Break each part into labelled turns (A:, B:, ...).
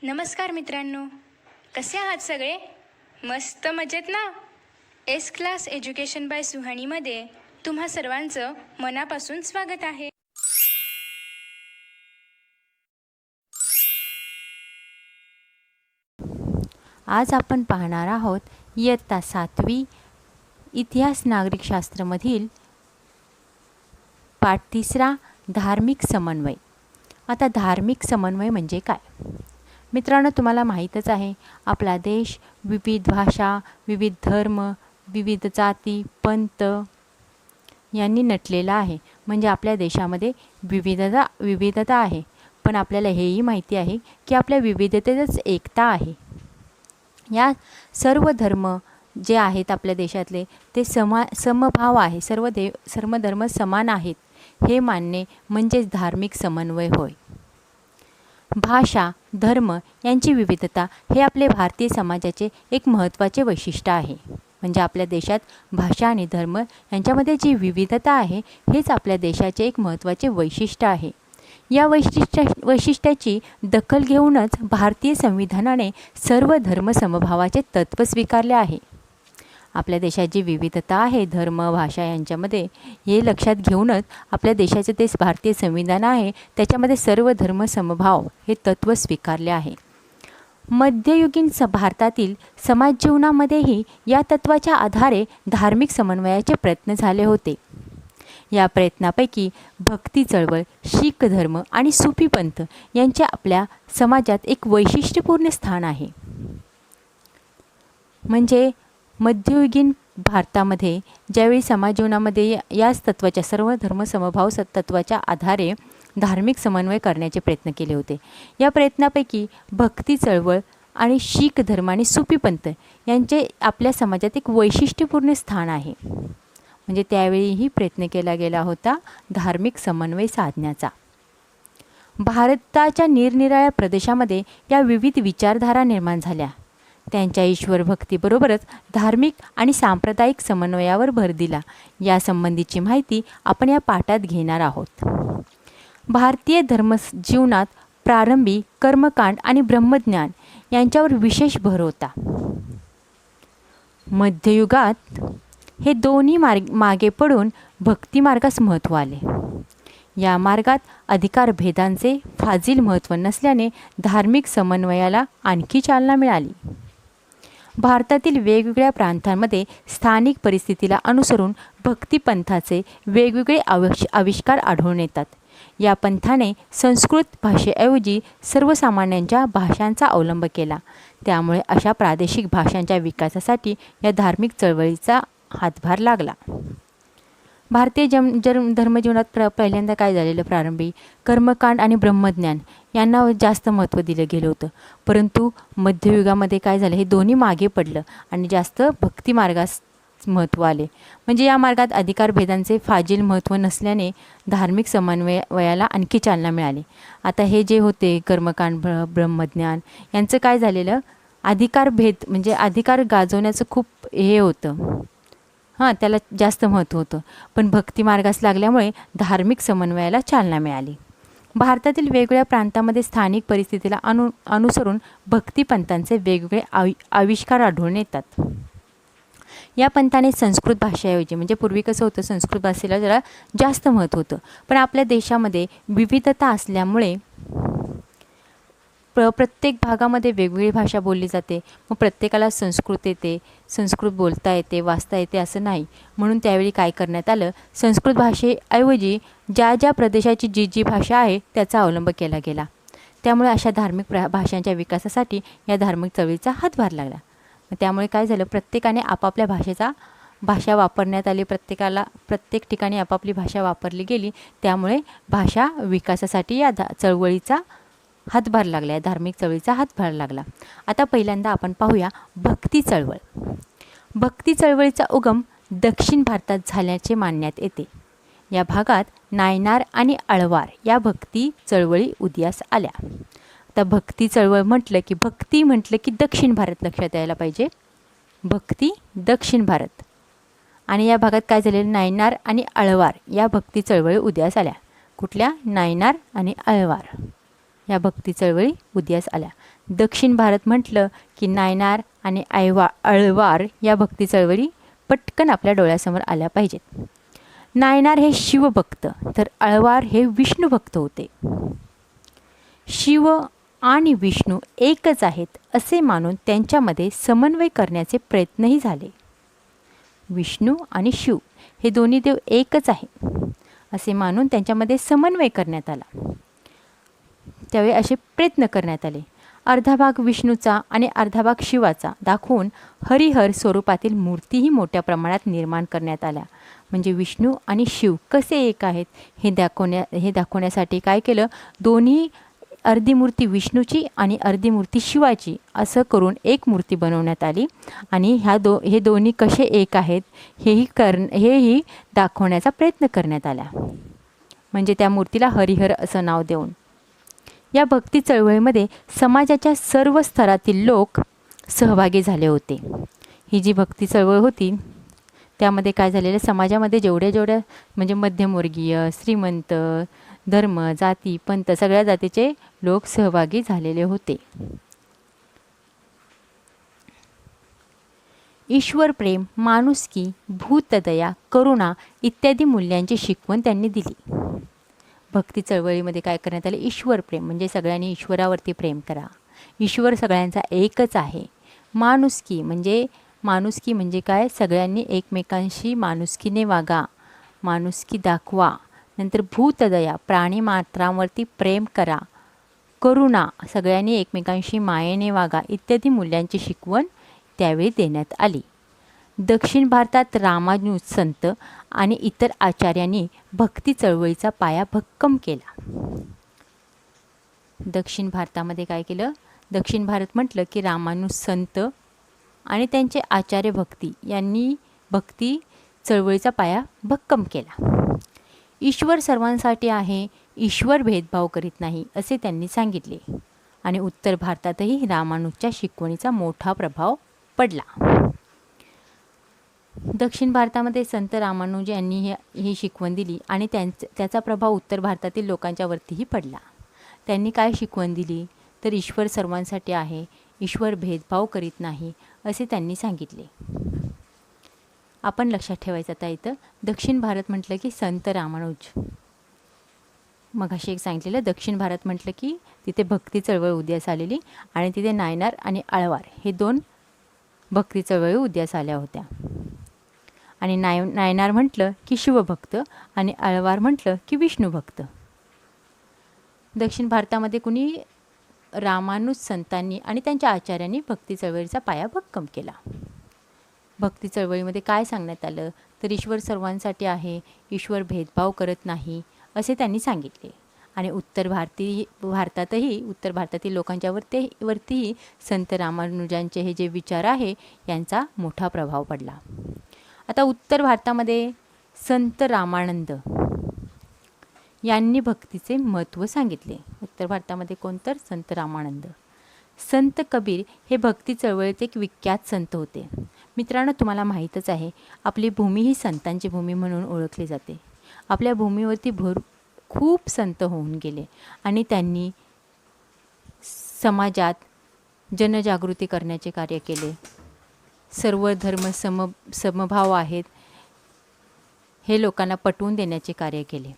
A: नमस्कार मित्रांनो, कसे आहात सगळे? मस्त मजेत ना? एस क्लास एज्युकेशन बाय सुहानीमध्ये तुम्हा सर्वांचं मनापासून स्वागत आहे.
B: आज आपण पाहणार आहोत इयत्ता 7वी इतिहास नागरिकशास्त्रमधील पाठ 3 धार्मिक समन्वय. आता धार्मिक समन्वय म्हणजे काय? मित्रांनो, तुम्हाला माहीतच आहे, आपला देश विविध भाषा, विविध धर्म, विविध जाती, पंथ यांनी नटलेला आहे. म्हणजे आपल्या देशामध्ये विविधता आहे. पण आपल्याला हेही माहिती आहे की आपल्या विविधतेतच एकता आहे. या सर्व धर्म जे आहेत आपल्या देशातले ते समभाव आहे. सर्व धर्म समान आहेत हे मानणे म्हणजेच धार्मिक समन्वय होय. भाषा, धर्म यांची विविधता हे आपले भारतीय समाजाचे एक महत्त्वाचे वैशिष्ट्य आहे. म्हणजे आपल्या देशात भाषा आणि धर्म यांच्यामध्ये जी विविधता आहे हेच आपल्या देशाचे एक महत्त्वाचे वैशिष्ट्य आहे. या वैशिष्ट्याची दखल घेऊनच भारतीय संविधानाने सर्व धर्म समभावाचे तत्त्व स्वीकारले आहे. आपल्या देशात जी विविधता आहे धर्म, भाषा यांच्यामध्ये, हे लक्षात घेऊनच आपल्या देशाचे ते भारतीय संविधान आहे त्याच्यामध्ये सर्व धर्म समभाव हे तत्त्व स्वीकारले आहे. मध्ययुगीन भारतातील समाज जीवनामध्येही या तत्त्वाच्या आधारे धार्मिक समन्वयाचे प्रयत्न झाले होते. या प्रयत्नापैकी भक्ती चळवळ, शीख धर्म आणि सुफी पंथ यांचे आपल्या समाजात एक वैशिष्ट्यपूर्ण स्थान आहे. म्हणजे मध्ययुगीन भारतामध्ये ज्यावेळी समाज जीवनामध्ये याच तत्त्वाच्या सर्व धर्म समभाव तत्त्वाच्या आधारे धार्मिक समन्वय करण्याचे प्रयत्न केले होते. या प्रयत्नापैकी भक्ती चळवळ आणि शीख धर्म आणि सुफी पंथ यांचे आपल्या समाजात एक वैशिष्ट्यपूर्ण स्थान आहे. म्हणजे त्यावेळीही प्रयत्न केला गेला होता धार्मिक समन्वय साधण्याचा. भारताच्या निरनिराळ्या प्रदेशामध्ये या विविध विचारधारा निर्माण झाल्या. त्यांच्या ईश्वर भक्तीबरोबरच धार्मिक आणि सांप्रदायिक समन्वयावर भर दिला. यासंबंधीची माहिती आपण या पाठात घेणार आहोत. भारतीय धर्मजीवनात प्रारंभी कर्मकांड आणि ब्रह्मज्ञान यांच्यावर विशेष भर होता. मध्ययुगात हे दोन्ही मागे पडून भक्ती मार्गास महत्त्व आले. या मार्गात अधिकार भेदांचे फाजील महत्त्व नसल्याने धार्मिक समन्वयाला आणखी चालना मिळाली. भारतातील वेगवेगळ्या प्रांतांमध्ये स्थानिक परिस्थितीला अनुसरून भक्तिपंथाचे वेगवेगळे आविष्कार आढळून येतात. या पंथाने संस्कृत भाषेऐवजी सर्वसामान्यांच्या भाषांचा अवलंब केला. त्यामुळे अशा प्रादेशिक भाषांच्या विकासासाठी या धार्मिक चळवळीचा हातभार लागला. भारतीय धर्मजीवनात पहिल्यांदा काय झालेलं, प्रारंभी कर्मकांड आणि ब्रह्मज्ञान यांना जास्त महत्त्व दिलं गेलं होतं. परंतु मध्ययुगामध्ये काय झालं, हे दोन्ही मागे पडलं आणि जास्त भक्ती मार्गास महत्त्व आले. म्हणजे या मार्गात अधिकार भेदांचे फाजील महत्त्व नसल्याने धार्मिक समन्वयाला आणखी चालना मिळाली. आता हे जे होते कर्मकांड, ब्रह्मज्ञान यांचं काय झालेलं, अधिकार भेद म्हणजे अधिकार गाजवण्याचं खूप हे होतं, त्याला जास्त महत्त्व होतं. पण भक्ती मार्गास लागल्यामुळे धार्मिक समन्वयाला चालना मिळाली. भारतातील वेगवेगळ्या प्रांतामध्ये स्थानिक परिस्थितीला अनुसरून भक्तिपंथांचे वेगवेगळे आविष्कार आढळून येतात. या पंथाने संस्कृत भाषेऐवजी, म्हणजे पूर्वी कसं होतं, संस्कृत भाषेला जरा जास्त महत्त्व होतं. पण आपल्या देशामध्ये विविधता असल्यामुळे प्रत्येक भागामध्ये वेगवेगळी भाषा बोलली जाते. मग प्रत्येकाला संस्कृत येते, संस्कृत बोलता येते, वाचता येते असं नाही. म्हणून त्यावेळी काय करण्यात आलं, संस्कृत भाषेऐवजी ज्या प्रदेशाची जी भाषा आहे त्याचा अवलंब केला गेला. त्यामुळे अशा धार्मिक भाषांच्या विकासासाठी या धार्मिक चळवळीचा हातभार लागला. त्यामुळे काय झालं, प्रत्येकाने आपापल्या भाषा वापरण्यात आली. प्रत्येक ठिकाणी आपापली भाषा वापरली गेली. त्यामुळे भाषा विकासासाठी या चळवळीचा हातभार लागला, या धार्मिक चळवळीचा हातभार लागला. आता पहिल्यांदा आपण पाहूया भक्ती चळवळ. भक्ती चळवळीचा उगम दक्षिण भारतात झाल्याचे मानण्यात येते. या भागात नायनार आणि अळवार या भक्ती चळवळी उदयास आल्या. आता भक्ती चळवळ म्हटलं की दक्षिण भारत लक्षात यायला पाहिजे. भक्ती दक्षिण भारत. आणि या भागात काय झालेलं, नायनार आणि अळवार या भक्ती चळवळी उदयास आल्या. कुठल्या? नायनार आणि अळवार या भक्ती चळवळी उदयास आल्या. दक्षिण भारत म्हटलं की नायनार आणि अळवार या भक्ती चळवळी पटकन आपल्या डोळ्यासमोर आल्या पाहिजेत. नायनार हे शिवभक्त तर अळवार हे विष्णुभक्त होते. शिव आणि विष्णू एकच आहेत असे मानून त्यांच्यामध्ये समन्वय करण्याचे प्रयत्नही झाले. विष्णू आणि शिव हे दोन्ही देव एकच आहे असे मानून त्यांच्यामध्ये समन्वय करण्यात आला. त्यावेळी असे प्रयत्न करण्यात आले. अर्धा भाग विष्णूचा आणि अर्धा भाग शिवाचा दाखवून हरिहर स्वरूपातील मूर्तीही मोठ्या प्रमाणात निर्माण करण्यात आल्या. म्हणजे विष्णू आणि शिव कसे एक आहेत हे दाखवण्यासाठी काय केलं, दोन्ही अर्धी मूर्ती विष्णूची आणि अर्धी मूर्ती शिवाची असं करून एक मूर्ती बनवण्यात आली आणि हे दोन्ही कसे एक आहेत हेही दाखवण्याचा प्रयत्न करण्यात आला. म्हणजे त्या मूर्तीला हरिहर असं नाव देऊन. या भक्ती चळवळीमध्ये समाजाच्या सर्व स्तरातील लोक सहभागी झाले होते. ही जी भक्ती चळवळ होती त्यामध्ये काय झालेलं, समाजामध्ये जेवढ्या म्हणजे मध्यमवर्गीय, श्रीमंत, धर्म, जाती, पंथ सगळ्या जातीचे लोक सहभागी झालेले होते. ईश्वर प्रेम, माणुसकी, भूतदया, करुणा इत्यादी मूल्यांची शिकवण त्यांनी दिली. भक्ती चळवळीमध्ये काय करण्यात आले, ईश्वर प्रेम म्हणजे सगळ्यांनी ईश्वरावरती प्रेम करा, ईश्वर सगळ्यांचा एकच आहे. माणुसकी म्हणजे काय, सगळ्यांनी एकमेकांशी माणुसकीने वागा, माणुसकी दाखवा. नंतर भूतदया, प्राणी मात्रांवरती प्रेम करा. करुणा, सगळ्यांनी एकमेकांशी मायेने वागा इत्यादी मूल्यांची शिकवण त्यावेळी देण्यात आली. दक्षिण भारतात रामानुज संत आणि इतर आचार्यांनी भक्ती चळवळीचा पाया भक्कम केला. दक्षिण भारतामध्ये काय केलं, दक्षिण भारत म्हटलं की रामानुज संत आणि त्यांचे आचार्य यांनी भक्ती चळवळीचा पाया भक्कम केला. ईश्वर सर्वांसाठी आहे, ईश्वर भेदभाव करीत नाही असे त्यांनी सांगितले. आणि उत्तर भारतातही रामानुजच्या शिकवणीचा मोठा प्रभाव पडला. दक्षिण भारतामध्ये संत रामानुज यांनी ही शिकवण दिली आणि त्याचा प्रभाव उत्तर भारतातील लोकांच्या वरतीही पडला. त्यांनी काय शिकवण दिली तर ईश्वर सर्वांसाठी आहे, ईश्वर भेदभाव करीत नाही असे त्यांनी सांगितले. आपण लक्षात ठेवायचं आता इथं दक्षिण भारत म्हटलं की संत रामानुज, मगाशी एक सांगितलेलं दक्षिण भारत म्हटलं की तिथे भक्ती चळवळ उदयास आलेली आणि तिथे नायनार आणि अळवार हे दोन भक्ती चळवळी उदयास आल्या होत्या. आणि नायनार म्हटलं की शिवभक्त आणि अळवार म्हटलं की विष्णुभक्त. दक्षिण भारतामध्ये कुणी रामानुज संतांनी आणि त्यांच्या आचार्यांनी भक्ती चळवळीचा पाया भक्कम केला. भक्ती चळवळीमध्ये काय सांगण्यात आलं तर ईश्वर सर्वांसाठी आहे, ईश्वर भेदभाव करत नाही असे त्यांनी सांगितले. आणि उत्तर भारतातील लोकांच्या वरतीही संत रामानुजांचे हे जे विचार आहे यांचा मोठा प्रभाव पडला. आता उत्तर भारतामध्ये संत रामानंद यांनी भक्तीचे महत्त्व सांगितले. उत्तर भारतामध्ये कोणतर संत रामानंद. संत कबीर हे भक्ती चळवळीत एक विख्यात संत होते. मित्रांनो, तुम्हाला माहीतच आहे आपली भूमी ही संतांची भूमी म्हणून ओळखली जाते. आपल्या भूमीवरती खूप संत होऊन गेले आणि त्यांनी समाजात जनजागृती करण्याचे कार्य केले. सर्व धर्म समभाव आहेत हे लोकांना पटवून देण्याचे कार्य केले.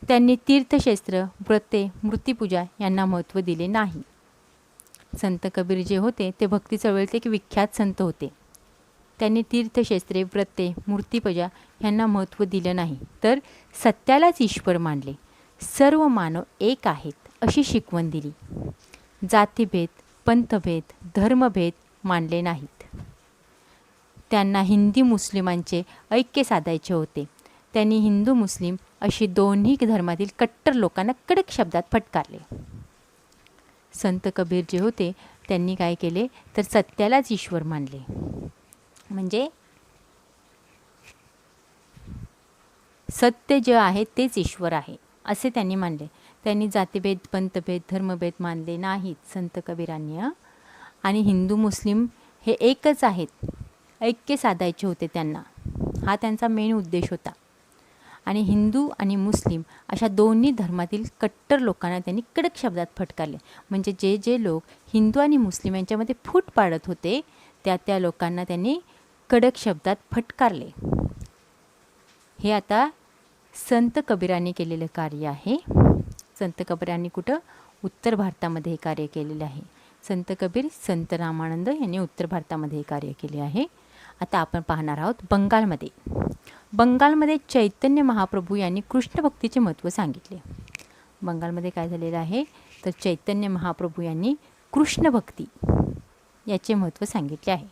B: त्यांनी तीर्थक्षेत्र, व्रते, मूर्तिपूजा यांना महत्त्व दिले नाही. संत कबीर जे होते ते भक्ती चळवळीत एक विख्यात संत होते. त्यांनी तीर्थक्षेत्रे, व्रते, मूर्तिपूजा यांना महत्त्व दिलं नाही, तर सत्यालाच ईश्वर मानले. सर्व मानव एक आहेत अशी शिकवण दिली. जातीभेद, पंथभेद, धर्मभेद मानले नाहीत. त्यांना हिंदू मुस्लिमांचे ऐक्य साधायचे होते. त्यांनी हिंदू मुस्लिम अशी दोन्ही धर्मातील कट्टर लोकांना कडक शब्दात फटकारले. संत कबीर जे होते त्यांनी काय केले तर सत्यालाच ईश्वर मानले. म्हणजे सत्य जे आहे तेच ईश्वर आहे असे त्यांनी मानले. त्यांनी जातीभेद, पंथभेद, धर्मभेद मानले नाहीत संत कबीरांनी. आणि हिंदू मुस्लिम हे एकच आहेत, ऐक्य साधायचे होते त्यांना. हा त्यांचा मेन उद्देश होता. आणि हिंदू आणि मुस्लिम अशा दोन्ही धर्मातील कट्टर लोकांना त्यांनी कडक शब्दात फटकारले. म्हणजे जे जे लोक हिंदू आणि मुस्लिम यांच्यामध्ये फूट पाडत होते त्या लोकांना त्यांनी कडक शब्दात फटकारले. हे आता संत कबीरांनी केलेलं कार्य आहे. संत कबीरांनी कुठं? उत्तर भारतामध्ये हे कार्य केलेलं आहे. संत कबीर, संत रामानंद यांनी उत्तर भारतामध्ये हे कार्य केले आहे. आता आपण पाहणार आहोत बंगालमध्ये. बंगालमध्ये चैतन्य महाप्रभू यांनी कृष्ण भक्तीचे महत्त्व सांगितले. बंगालमध्ये काय झालेलं आहे तर चैतन्य महाप्रभू यांनी कृष्ण भक्ती याचे महत्त्व सांगितले आहे.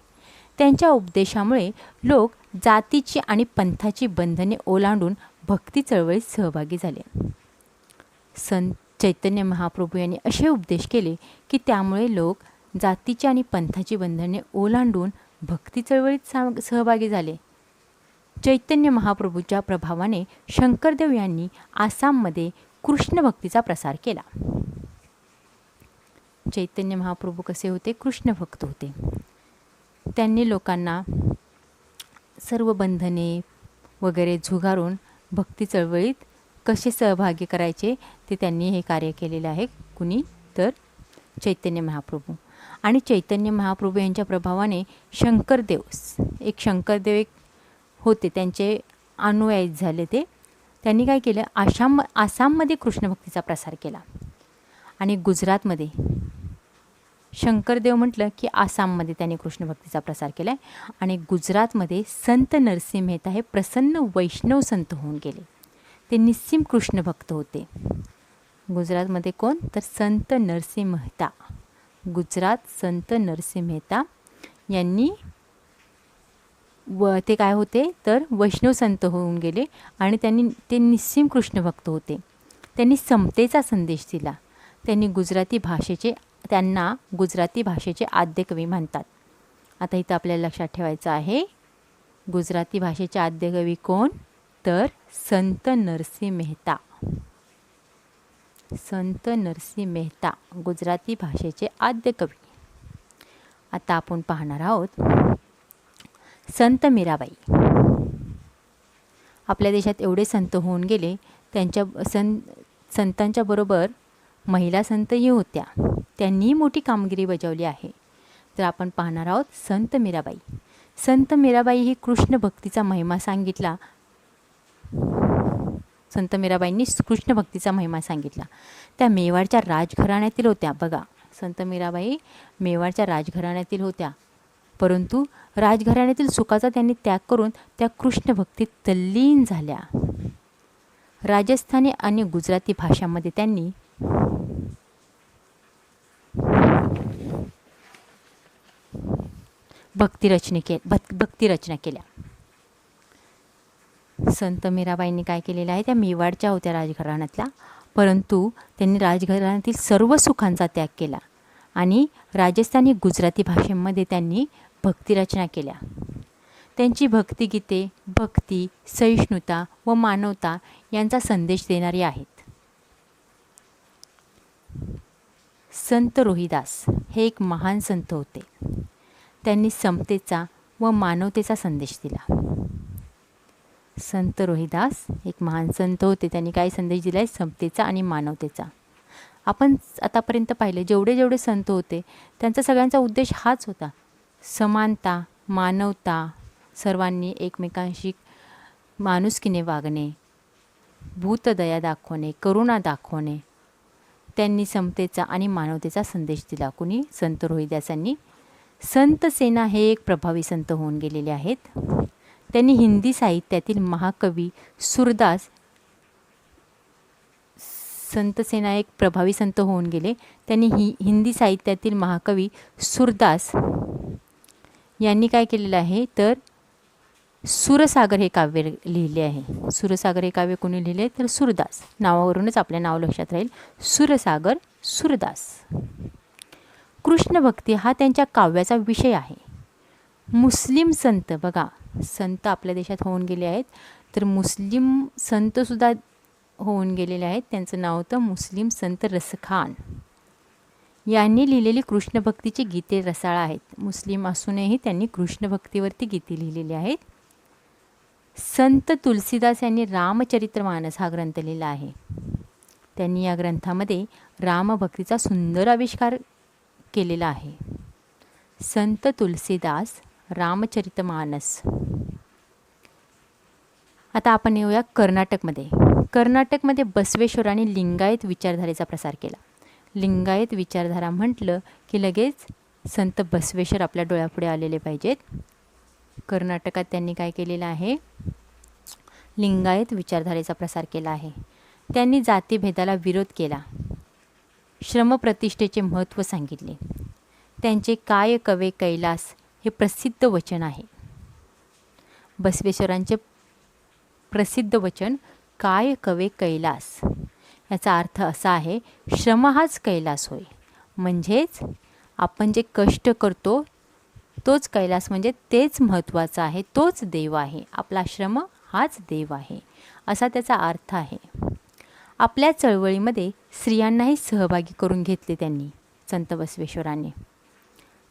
B: त्यांच्या उपदेशामुळे लोक जातीची आणि पंथाची बंधने ओलांडून भक्ती चळवळीत सहभागी झाले. संत चैतन्य महाप्रभू यांनी असे उपदेश केले की त्यामुळे लोक जातीची आणि पंथाची बंधने ओलांडून भक्ती चळवळीत सहभागी झाले. चैतन्य महाप्रभूच्या प्रभावाने शंकरदेव यांनी आसाममध्ये कृष्ण भक्तीचा प्रसार केला. चैतन्य महाप्रभू कसे होते? कृष्ण भक्त होते. त्यांनी लोकांना सर्व बंधने वगैरे झुगारून भक्ती चळवळीत कसे सहभागी करायचे ते त्यांनी हे कार्य केलेले आहे. कुणी? तर चैतन्य महाप्रभू. आणि चैतन्य महाप्रभू यांच्या प्रभावाने शंकरदेव एक होते, त्यांचे अनुयायी झाले. त्यांनी काय केलं? आसाममध्ये कृष्ण भक्तीचा प्रसार केला. आणि गुजरातमध्ये शंकरदेव म्हटलं की आसाममध्ये त्यांनी कृष्ण भक्तीचा प्रसार केला आहे. आणि गुजरातमध्ये संत नरसिंह मेहता हे प्रसन्न वैष्णव संत होऊन गेले. ते निस्सीम कृष्ण भक्त होते. गुजरातमध्ये कोण? तर संत नरसिंह मेहता. गुजरात संत नरसिंह मेहता यांनी ते काय होते तर वैष्णव संत होऊन गेले. आणि ते निस्सीम कृष्ण भक्त होते. त्यांनी समतेचा संदेश दिला. त्यांना गुजराती भाषेचे आद्य कवी म्हणतात. आता इथं आपल्याला लक्षात ठेवायचं आहे गुजराती भाषेचे आद्य कवी कोण? तर संत नरसिंह मेहता. संत नरसिंह मेहता गुजराती भाषेचे आद्य कवी. आता आपण पाहणार आहोत संत मीराबाई. आपल्या देशात एवढे संत होऊन गेले, संतांच्या बरोबर महिला संतही होत्या. त्यांनी मोठी कामगिरी बजावली आहे. तर आपण पाहणार आहोत संत मीराबाई. संत मीराबाई ही कृष्ण भक्तीचा महिमा सांगितला. संत मीराबाईंनी कृष्ण भक्तीचा महिमा सांगितला. त्या मेवाडच्या राजघराण्यातील होत्या. बघा, संत मीराबाई मेवाडच्या राजघराण्यातील होत्या. परंतु राजघराण्यातील सुखाचा त्यांनी त्याग करून त्या कृष्ण भक्तीत तल्लीन झाल्या. राजस्थानी आणि गुजराती भाषांमध्ये त्यांनी भक्ती रचना केल्या. संत मीराबाईंनी काय केलेलं आहे? त्या मेवाडच्या होत्या राजघराण्यातल्या, परंतु त्यांनी राजघराण्यातील सर्व सुखांचा त्याग केला आणि राजस्थानी गुजराती भाषेमध्ये त्यांनी भक्ती रचना केल्या. त्यांची भक्तिगीते भक्ती, सहिष्णुता व मानवता यांचा संदेश देणारी आहेत. संत रोहिदास हे एक महान संत होते. त्यांनी समतेचा व मानवतेचा संदेश दिला. संत रोहिदास एक महान संत होते. त्यांनी काय संदेश दिला आहे? समतेचा आणि मानवतेचा. आपण आतापर्यंत पाहिले जेवढे संत होते त्यांचा सगळ्यांचा उद्देश हाच होता, समानता, मानवता, सर्वांनी एकमेकांशी माणुसकीने वागणे, भूतदया दाखवणे, करुणा दाखवणे. त्यांनी समतेचा आणि मानवतेचा संदेश दिला. कुणी? संत रोहिदासांनी. संत सेना हे एक प्रभावी संत होऊन गेलेले आहेत. त्यांनी हिंदी साहित्यातील महाकवी सूरदास, संत सेना एक प्रभावी संत होऊन गेले. त्यांनी हिंदी साहित्यातील महाकवी सूरदास यांनी काय केलेलं आहे तर सूरसागर हे काव्य लिहिले आहे. सूरसागर हे काव्य कोणी लिहिले तर सूरदास. नावावरूनच आपल्या नाव लक्षात राहील, सूरसागर सूरदास. कृष्ण भक्ती हा त्यांच्या काव्याचा विषय आहे. मुस्लिम संत, बघा संत आपल्या देशात होऊन गेले आहेत, तर मुस्लिम संतसुद्धा होऊन गेलेले आहेत. त्यांचं नाव होतं मुस्लिम संत रसखान. यांनी लिहिलेली कृष्ण भक्तीची गीते रसाळ आहेत. मुस्लिम असूनही त्यांनी कृष्ण भक्तीवरती गीते लिहिलेली आहेत. संत तुलसीदास यांनी रामचरित्रमानस हा ग्रंथ लिहिला आहे. त्यांनी या ग्रंथामध्ये रामभक्तीचा सुंदर आविष्कार केलेला आहे. संत तुलसीदास रामचरितमानस. आता आपण येऊया कर्नाटकमध्ये. कर्नाटकमध्ये बसवेश्वरांनी लिंगायत विचारधारेचा प्रसार केला. लिंगायत विचारधारा म्हटलं की लगेच संत बसवेश्वर आपल्या डोळ्यापुढे आलेले पाहिजेत. कर्नाटकात त्यांनी काय केलेलं आहे? लिंगायत विचारधारेचा प्रसार केला आहे. त्यांनी जातीभेदाला विरोध केला. श्रमप्रतिष्ठेचे महत्त्व सांगितले. त्यांचे काय कवे कैलास हे प्रसिद्ध वचन आहे. बसवेश्वरांचे प्रसिद्ध वचन काय कवे कैलास. याचा अर्थ असा आहे, श्रम हाच कैलास होय. म्हणजेच आपण जे कष्ट करतो तोच कैलास, म्हणजे तेच महत्त्वाचं आहे, तोच देव आहे. आपला श्रम हाच देव आहे, असा त्याचा अर्थ आहे. आपल्या चळवळीमध्ये स्त्रियांनाही सहभागी करून घेतले त्यांनी, संत बसवेश्वरांनी.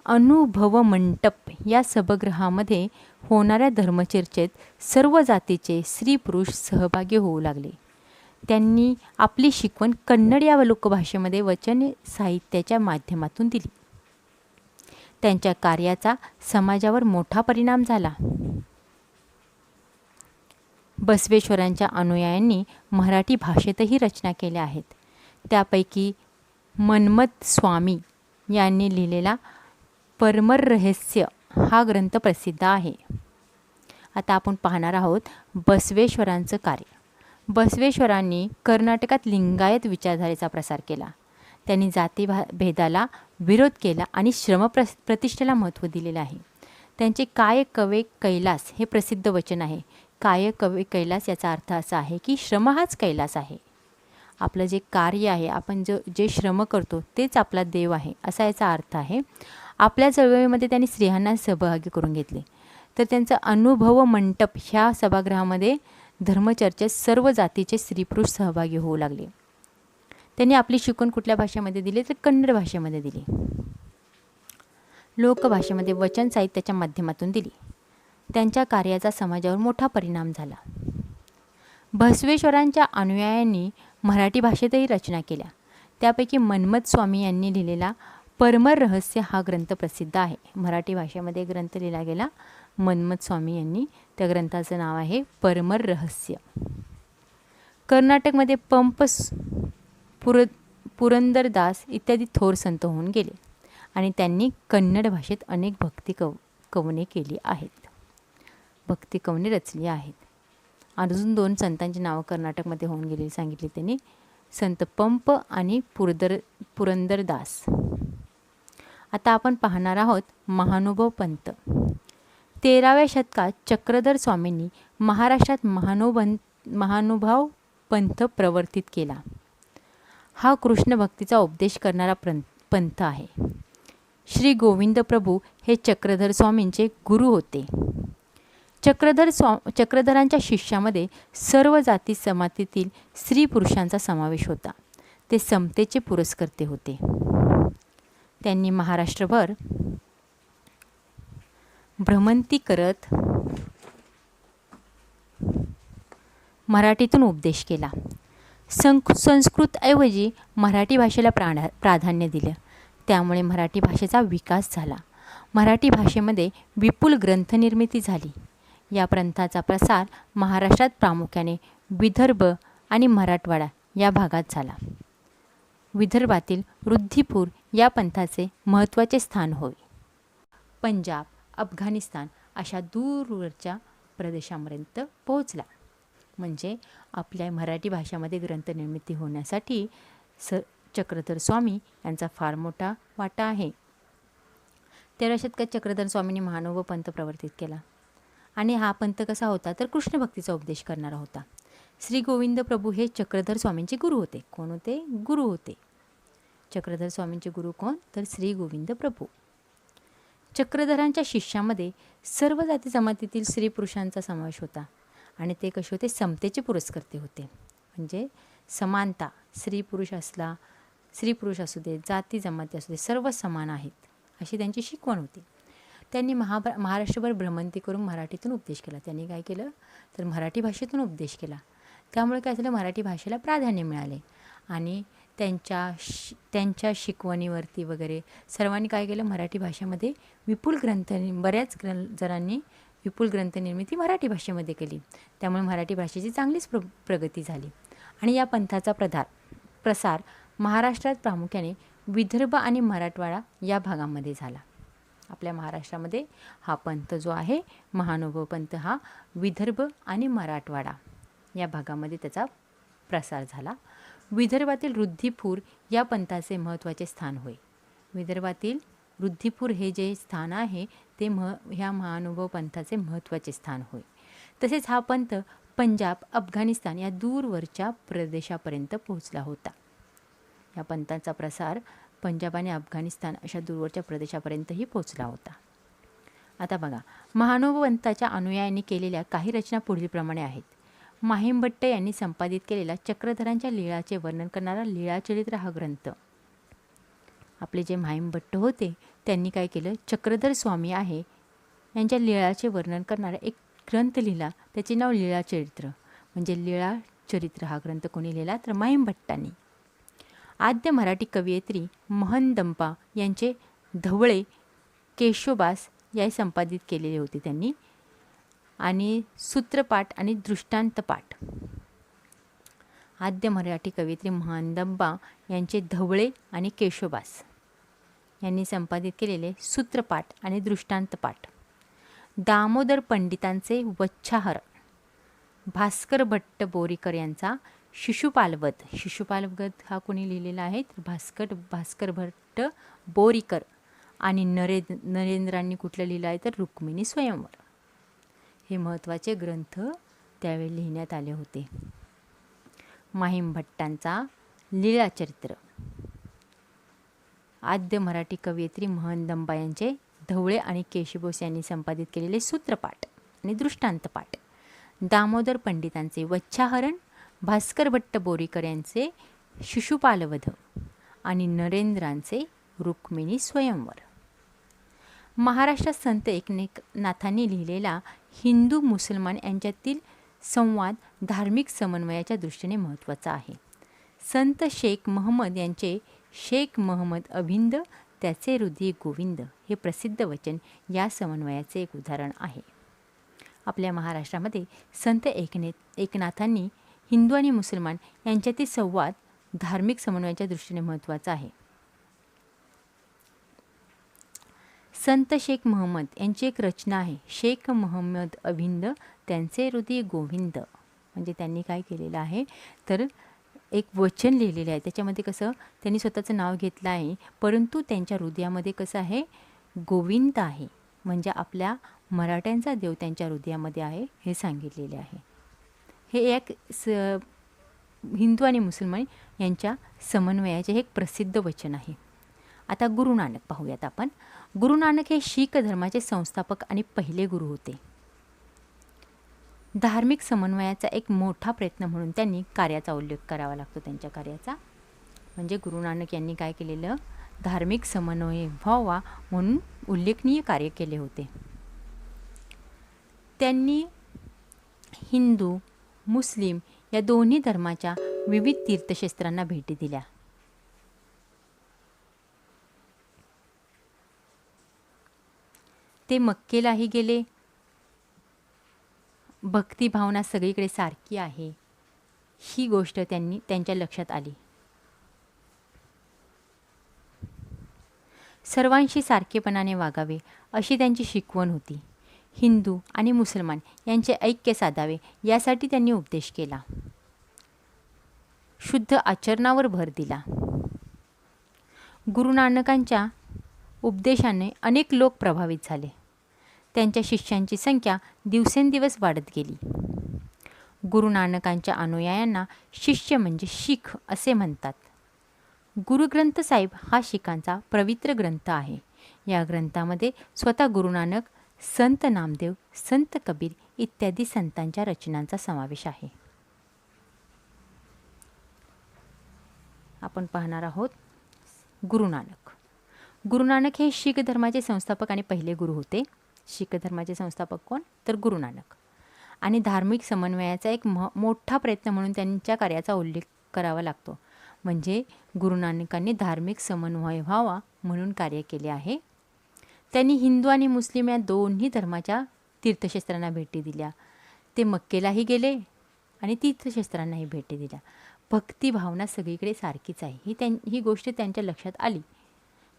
B: अनुभव मंटप या सभागृहामध्ये होणाऱ्या धर्मचर्चेत सर्व जातीचे स्त्री पुरुष सहभागी होऊ लागले. त्यांनी आपली शिकवण कन्नड या लोकभाषेमध्ये वचन साहित्याच्या माध्यमातून दिली. त्यांच्या कार्याचा समाजावर मोठा परिणाम झाला. बसवेश्वरांच्या अनुयायांनी मराठी भाषेतही रचना केल्या आहेत. त्यापैकी मन्मथ स्वामी यांनी लिहिलेला परमर रहस्य हा ग्रंथ प्रसिद्ध आहे. आता आपण पाहणार आहोत बसवेश्वरांचं कार्य. बसवेश्वरांनी कर्नाटकात लिंगायत विचारधारेचा प्रसार केला. त्यांनी जातीभेदाला विरोध केला आणि श्रमप्रतिष्ठेला महत्त्व दिलेले आहे. त्यांचे काय कवे कैलास हे प्रसिद्ध वचन आहे. काय कवे कैलास याचा अर्थ असा आहे की श्रम हाच कैलास आहे. आपलं जे कार्य आहे, आपण जे श्रम करतो तेच आपला देव आहे, असा याचा अर्थ आहे. आपल्या चळवळीमध्ये त्यांनी स्त्रियांना सहभागी करून घेतले. तर त्यांचा अनुभव मंटप ह्या सभागृहामध्ये धर्मचर्चेत सर्व जातीचे स्त्री पुरुष सहभागी होऊ लागले. त्यांनी आपली शिकवण कुठल्या भाषेमध्ये दिली? तर कन्नड भाषेमध्ये दिली. लोकभाषेमध्ये वचन साहित्याच्या माध्यमातून दिली. त्यांच्या कार्याचा समाजावर मोठा परिणाम झाला. बसवेश्वरांच्या अनुयायांनी मराठी भाषेतही रचना केल्या. त्यापैकी मन्मथ स्वामी यांनी लिहिलेला परमर रहस्य हा ग्रंथ प्रसिद्ध आहे. मराठी भाषेमध्ये ग्रंथ लिहिला गेला मन्मथ स्वामी यांनी. त्या ग्रंथाचं नाव आहे परमर रहस्य. कर्नाटकमध्ये पंप पुरंदरदास इत्यादी थोर संत होऊन गेले आणि त्यांनी कन्नड भाषेत अनेक भक्ती कवने केली आहेत. भक्ती कवने रचली आहेत. अजून 2 संतांची नावं कर्नाटकमध्ये होऊन गेलेली सांगितली त्यांनी, संत पंप आणि पुरंदरदास. आता आपण पाहणार आहोत महानुभाव पंथ. 13व्या शतकात चक्रधर स्वामींनी महाराष्ट्रात महानुभाव पंथ प्रवर्तित केला. हा कृष्ण भक्तीचा उपदेश करणारा पंथ आहे. श्री गोविंद प्रभू हे चक्रधर स्वामींचे गुरु होते. चक्रधरांच्या शिष्यामध्ये सर्व जाती जमातीतील स्त्री पुरुषांचा समावेश होता. ते समतेचे पुरस्कर्ते होते. त्यांनी महाराष्ट्रभर भ्रमंती करत मराठीतून उपदेश केला. संस्कृतऐवजी मराठी भाषेला प्राधान्य दिलं. त्यामुळे मराठी भाषेचा विकास झाला. मराठी भाषेमध्ये विपुल ग्रंथनिर्मिती झाली. या पंथाचा प्रसार महाराष्ट्रात प्रामुख्याने विदर्भ आणि मराठवाडा या भागात झाला. विदर्भातील रुद्रपूर या पंथाचे महत्त्वाचे स्थान होय. पंजाब, अफगाणिस्तान अशा दूरवरच्या प्रदेशापर्यंत पोहोचला. म्हणजे आपल्या मराठी भाषेमध्ये ग्रंथनिर्मिती होण्यासाठी चक्रधर स्वामी यांचा फार मोठा वाटा आहे. 13व्या शतकात चक्रधर स्वामींनी महानुभाव पंथ प्रवर्तित केला आणि हा पंथ कसा होता? तर कृष्ण भक्तीचा उपदेश करणारा होता. श्री गोविंद प्रभू हे चक्रधर स्वामींचे गुरु होते. कोण होते? गुरु होते. चक्रधर स्वामींचे गुरु कोण? तर श्री गोविंद प्रभू. चक्रधरांच्या शिष्यामध्ये सर्व जाती जमातीतील स्त्री पुरुषांचा समावेश होता आणि ते कसे होते? समतेचे पुरस्कर्ते होते. म्हणजे समानता, स्त्री पुरुष असू दे, जाती जमाती असू दे, सर्व समान आहेत अशी त्यांची शिकवण होती. त्यांनी महाराष्ट्रभर भ्रमंती करून मराठीतून उपदेश केला. त्यांनी काय केलं तर मराठी भाषेतून उपदेश केला. त्यामुळे काय झालं, मराठी भाषेला प्राधान्य मिळाले आणि त्यांच्या शिकवणीवरती वगैरे सर्वांनी काय केलं, मराठी भाषेमध्ये विपुल बऱ्याच जणांनी विपुल ग्रंथनिर्मिती मराठी भाषेमध्ये केली. त्यामुळे मराठी भाषेची चांगलीच प्रगती झाली आणि या पंथाचा प्रसार महाराष्ट्रात प्रामुख्याने विदर्भ आणि मराठवाडा या भागामध्ये झाला. आपल्या महाराष्ट्रामध्ये हा पंथ जो आहे महानुभव पंथ हा विदर्भ आणि मराठवाडा या भागामध्ये त्याचा प्रसार झाला. विदर्भातील रुद्रीपूर या पंथाचे महत्त्वाचे स्थान होय. विदर्भातील रुद्रीपूर हे जे स्थान आहे ते ह्या महानुभव पंथाचे महत्त्वाचे स्थान होय. तसेच हा पंथ पंजाब, अफगाणिस्तान या दूरवरच्या प्रदेशापर्यंत पोहोचला होता. या पंथाचा प्रसार पंजाब आणि अफगाणिस्तान अशा दूरवरच्या प्रदेशापर्यंतही पोहोचला होता. आता बघा, महानुभव पंथाच्या अनुयायांनी केलेल्या काही रचना पुढीलप्रमाणे आहेत. माहिमभट्ट यांनी संपादित केलेला चक्रधरांच्या लीळाचे वर्णन करणारा लीळाचरित्र हा ग्रंथ. आपले जे माहिमभट्ट होते त्यांनी काय केलं, चक्रधर स्वामी आहे यांच्या लीळाचे वर्णन करणारा एक ग्रंथ लिहिला. त्याचे नाव लीळाचरित्र. म्हणजे लीळाचरित्र हा ग्रंथ कोणी लिहिला तर माहिमभट्टांनी. आद्य मराठी कवयित्री महंदंबा यांचे धवळे केशोबास या संपादित केलेले होते त्यांनी. आणि सूत्रपाठ आणि दृष्टांतपाठ. आद्य मराठी कवयित्री महंदंबा यांचे धवळे आणि केशोबास यांनी संपादित केलेले सूत्रपाठ आणि दृष्टांतपाठ. दामोदर पंडितांचे वच्छाहर. भास्कर भट्ट बोरीकर यांचा शिशुपालवध. शिशुपालवध हा कोणी लिहिलेला आहे तर भास्कर भट्ट बोरीकर. आणि नरेंद्रांनी कुठलं लिहिलं आहे तर रुक्मिणी स्वयंवर. हे महत्त्वाचे ग्रंथ त्यावेळी लिहिण्यात आले होते. माहिमभट्टांचा लीळाचरित्र. आद्य मराठी कवयित्री महंदंबा यांचे धवळे आणि केशवबोस यांनी संपादित केलेले सूत्रपाठ आणि दृष्टांतपाठ. दामोदर पंडितांचे वच्छाहरण. भास्कर भट्ट बोरीकर यांचे शिशुपालवध आणि नरेंद्रांचे रुक्मिणी स्वयंवर. महाराष्ट्रात संत एकनाथांनी लिहिलेला हिंदू मुसलमान यांच्यातील संवाद धार्मिक समन्वयाच्या दृष्टीने महत्त्वाचा आहे. संत शेख महम्मद यांचे शेख महम्मद अभिंद त्याचे हृदय गोविंद हे प्रसिद्ध वचन या समन्वयाचे एक उदाहरण आहे. आपल्या महाराष्ट्रामध्ये संत एकनाथांनी हिंदू आणि मुसलमान यांच्यातील संवाद धार्मिक समन्वयाच्या दृष्टीने महत्त्वाचा आहे. संत शेख महम्मद यांची एक रचना आहे शेख महम्मद अभिंद त्यांचे हृदय गोविंद. म्हणजे त्यांनी काय केलेलं आहे तर एक वचन लिहिलेलं आहे. त्याच्यामध्ये कसं त्यांनी स्वतःचं नाव घेतलं आहे परंतु त्यांच्या हृदयामध्ये कसं आहे गोविंद आहे. म्हणजे आपल्या मराठ्यांचा देव त्यांच्या हृदयामध्ये आहे हे सांगितलेले आहे. हे एक हिंदू आणि मुसलमान यांच्या समन्वयाचे हे एक प्रसिद्ध वचन आहे. आता गुरु नानक पाहूयात आपण. गुरु नानक हे शीख धर्माचे संस्थापक आणि पहिले गुरु होते. धार्मिक समन्वयाचा एक मोठा प्रयत्न म्हणून त्यांनी कार्याचा उल्लेख करावा लागतो त्यांच्या कार्याचा. म्हणजे गुरु नानक यांनी काय केलेलं धार्मिक समन्वय व्हावा म्हणून उल्लेखनीय कार्य केले होते. त्यांनी हिंदू मुस्लिम या दोन्ही धर्माच्या विविध तीर्थक्षेत्रांना भेटी दिल्या. ते मक्केलाही गेले. भक्तिभावना सगळीकडे सारखी आहे ही गोष्ट त्यांच्या लक्षात आली. सर्वांशी सारखेपणाने वागावे अशी त्यांची शिकवण होती. हिंदू आणि मुसलमान यांचे ऐक्य साधावे यासाठी त्यांनी उपदेश केला. शुद्ध आचरणावर भर दिला. गुरु नानकांच्या उपदेशाने अनेक लोक प्रभावित झाले. त्यांच्या शिष्यांची संख्या दिवसेंदिवस वाढत गेली. गुरु नानकांच्या अनुयायांना शिष्य म्हणजे शीख असे म्हणतात. गुरुग्रंथ साहिब हा शीखांचा पवित्र ग्रंथ आहे. या ग्रंथामध्ये स्वतः गुरु नानक, संत नामदेव, संत कबीर इत्यादी संतांच्या रचनांचा समावेश आहे. आपण पाहणार आहोत गुरु नानक. गुरु नानक हे शीख धर्माचे संस्थापक आणि पहिले गुरु होते. शीख धर्माचे संस्थापक कोण? तर गुरु नानक. आणि धार्मिक समन्वयाचा एक मोठा प्रयत्न म्हणून त्यांच्या कार्याचा उल्लेख करावा लागतो. म्हणजे गुरु नानकांनी धार्मिक समन्वय व्हावा म्हणून कार्य केले आहे. त्यांनी हिंदू आणि मुस्लिम या दोन्ही धर्माच्या तीर्थक्षेत्रांना भेटी दिल्या. ते मक्केलाही गेले आणि तीर्थक्षेत्रांनाही भेटी दिल्या. भक्ती भावना सगळीकडे सारखीच आहे ही गोष्ट त्यांच्या लक्षात आली.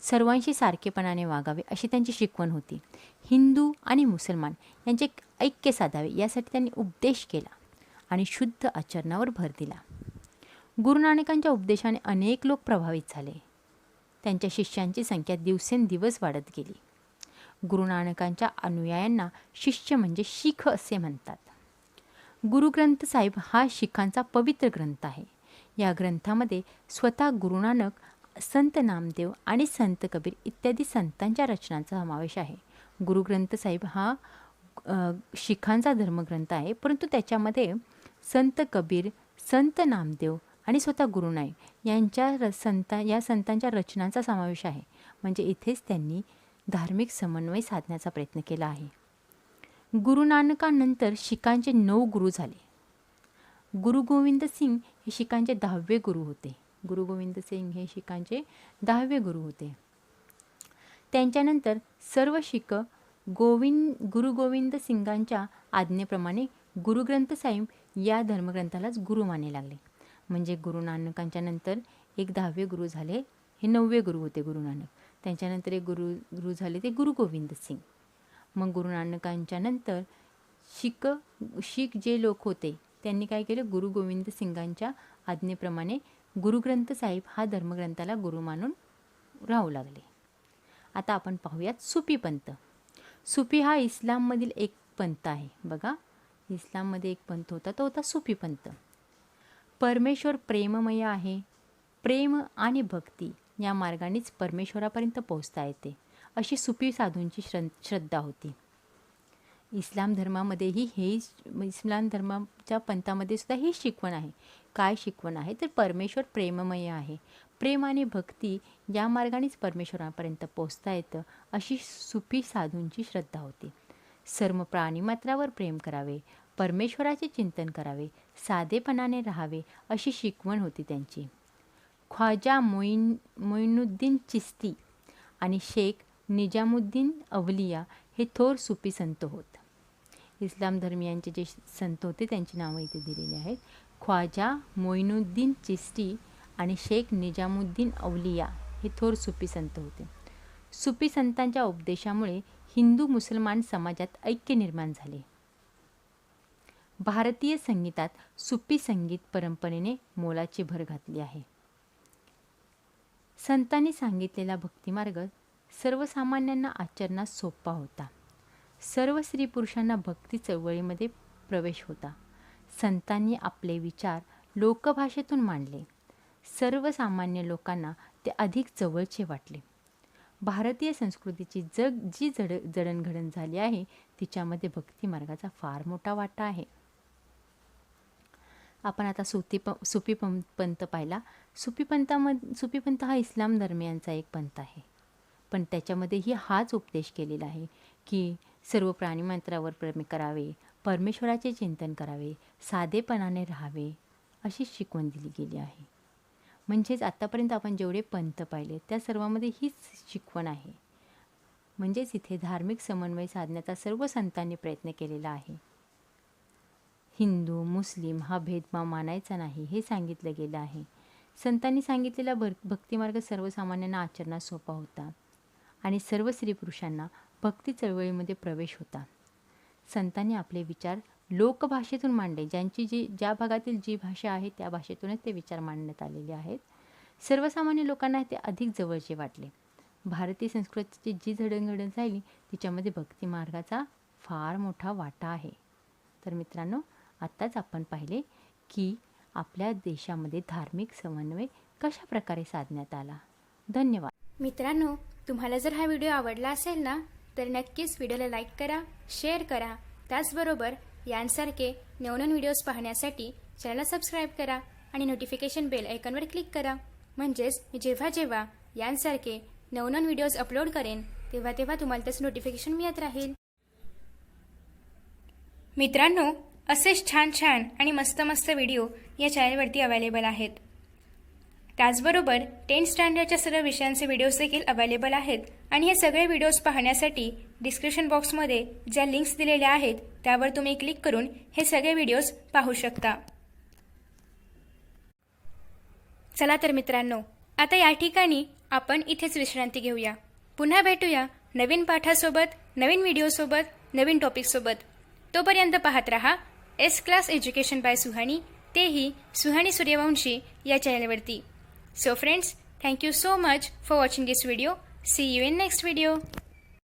B: सर्वांशी सारखेपणाने वागावे अशी त्यांची शिकवण होती. हिंदू आणि मुसलमान यांचे ऐक्य साधावे यासाठी त्यांनी उपदेश केला आणि शुद्ध आचरणावर भर दिला. गुरु नानकांच्या उपदेशाने अनेक लोक प्रभावित झाले. त्यांच्या शिष्यांची संख्या दिवसेंदिवस वाढत गेली. गुरु नानकांच्या अनुयायांना शिष्य म्हणजे शीख असे म्हणतात. गुरु ग्रंथ साहिब हा शीखांचा पवित्र ग्रंथ आहे. या ग्रंथामध्ये स्वतः गुरु नानक, संत नामदेव आणि संत कबीर इत्यादी संतांच्या रचनांचा समावेश आहे. गुरु ग्रंथ साहिब हा शीखांचा धर्मग्रंथ आहे, परंतु त्याच्यामध्ये संत कबीर, संत नामदेव आणि स्वतः गुरु नानक या संतांच्या रचनांचा समावेश आहे. म्हणजे इथेच त्यांनी धार्मिक समन्वय साधण्याचा प्रयत्न केला आहे. गुरु नानकांनंतर शीखांचे 9 गुरु झाले. गुरु गोविंद सिंग हे शीखांचे 10वे गुरु होते. गुरु गोविंद सिंग हे शीखांचे 10वे गुरु होते. त्यांच्यानंतर सर्व शीख गुरु गोविंद सिंगांच्या आज्ञेप्रमाणे गुरु ग्रंथ साहिब या धर्मग्रंथालाच गुरु मानले लागले. म्हणजे गुरु नानकांच्या नंतर एक 10वे गुरु झाले, हे 9वे गुरु होते गुरु नानक. त्यांच्यानंतर एक गुरु झाले ते गुरु गोविंद सिंग. मग गुरु नानकांच्या नंतर शीख जे लोक होते त्यांनी काय केलं, गुरु गोविंद सिंगांच्या आज्ञेप्रमाणे गुरु ग्रंथ साहिब हा धर्मग्रंथाला गुरु मानून राहू लागले. आता आपण पाहूयात सुफी पंथ. सुफी हा इस्लाममधील एक पंथ आहे. बघा, इस्लाममध्ये एक पंथ होता, तो होता सुफी पंथ. परमेश्वर प्रेममय आहे. प्रेम आणि भक्ती या मार्गानेच परमेश्वरापर्यंत पोहोचता येते अशी सुफी साधूंची श्रद्धा होती. इस्लाम धर्मामध्येही इस्लाम धर्माच्या पंथामध्ये सुद्धा ही शिकवण आहे. काय शिकवण आहे तर परमेश्वर प्रेममय आहे. प्रेम आणि भक्ती या मार्गानेच परमेश्वरापर्यंत पोहोचता येतं अशी सुफी साधूंची श्रद्धा होती. सर्व प्राणीमात्रावर प्रेम करावे, परमेश्वराचे चिंतन करावे, साधेपणाने राहावे अशी शिकवण होती त्यांची. ख्वाजा मोइनुद्दीन चिश्ती आणि शेख निजामुद्दीन अवलिया हे थोर सुफी संत होत. इस्लाम धर्मीयांचे जे संत होते त्यांची नावं इथे दिलेली आहेत. ख्वाजा मोइनुद्दीन चिश्ती आणि शेख निजामुद्दीन अवलिया हे थोर सुफी संत होते. सुफी संतांच्या उपदेशामुळे हिंदू मुसलमान समाजात ऐक्य निर्माण झाले. भारतीय संगीतात सुफी संगीत परंपरेने मोलाची भर घातली आहे. संतांनी सांगितलेला भक्तिमार्ग सर्वसामान्यांना आचरणात सोपा होता. सर्व स्त्री पुरुषांना भक्ती चळवळीमध्ये प्रवेश होता. संतांनी आपले विचार लोकभाषेतून मांडले. सर्वसामान्य लोकांना ते अधिक जवळचे वाटले. भारतीय संस्कृतीची जी जडणघडण झाली आहे तिच्यामध्ये भक्तिमार्गाचा फार मोठा वाटा आहे. आपण आता सुफी पंथ पाहिला. सुफी पंथ हा इस्लाम धर्मियांचा एक पंथ आहे, पण त्याच्यामध्येही हाच उपदेश केलेला आहे की सर्व प्राणीमात्रावर प्रेम करावे, परमेश्वराचे चिंतन करावे, साधेपणाने राहावे अशी शिकवण दिली गेली आहे. म्हणजेच आत्तापर्यंत आपण जेवढे पंथ पाहिले त्या सर्वांमध्ये हीच शिकवण आहे. म्हणजेच इथे धार्मिक समन्वय साधण्याचा सर्व संतांनी प्रयत्न केलेला आहे. हिंदू मुस्लिम हा भेदभाव मानायचा नाही हे सांगितलं गेलं आहे. संतांनी सांगितलेला भक्तिमार्ग सर्वसामान्यांना आचरणात सोपा होता आणि सर्व स्त्री पुरुषांना भक्ती चळवळीमध्ये प्रवेश होता. संतांनी आपले विचार लोकभाषेतून मांडले. ज्या भागातील जी भाषा आहे त्या भाषेतूनच ते विचार मांडण्यात आलेले आहेत. सर्वसामान्य लोकांना ते अधिक जवळचे वाटले. भारतीय संस्कृतीची जी जडणघडण झाली तिच्यामध्ये भक्तिमार्गाचा फार मोठा वाटा आहे. तर मित्रांनो, आत्ताच आपण पाहिले की आपल्या देशामध्ये धार्मिक समन्वय कशा प्रकारे साधण्यात आला. धन्यवाद.
A: मित्रांनो, तुम्हाला जर हा व्हिडिओ आवडला असेल ना तर नक्कीच व्हिडिओला लाईक करा, शेअर करा. त्याचबरोबर यांसारखे नवनवीन व्हिडिओज पाहण्यासाठी चॅनलला सबस्क्राईब करा आणि नोटिफिकेशन बेल आयकॉनवर क्लिक करा. म्हणजेच मी जेव्हा यांसारखे नवनवीन व्हिडिओज अपलोड करेन तेव्हा तेव्हा तुम्हाला त्याचं नोटिफिकेशन मिळत राहील. मित्रांनो, असेच छान छान आणि मस्त मस्त व्हिडिओ या चॅनलवरती अवेलेबल आहेत. त्याचबरोबर 10th स्टँडर्डच्या सर्व विषयांचे व्हिडिओज देखील अवेलेबल आहेत आणि हे सगळे व्हिडिओज पाहण्यासाठी डिस्क्रिप्शन बॉक्समध्ये ज्या लिंक्स दिलेल्या आहेत त्यावर तुम्ही क्लिक करून हे सगळे व्हिडिओज पाहू शकता. चला तर मित्रांनो, आता या ठिकाणी आपण इथेच विश्रांती घेऊया. पुन्हा भेटूया नवीन पाठासोबत, नवीन व्हिडिओसोबत, नवीन टॉपिकसोबत. तोपर्यंत पाहत रहा S class education by Suhani, तेही सुहानी सूर्यवंशी या चॅनलवरती. So friends, thank you so much for watching this video. See you in next video.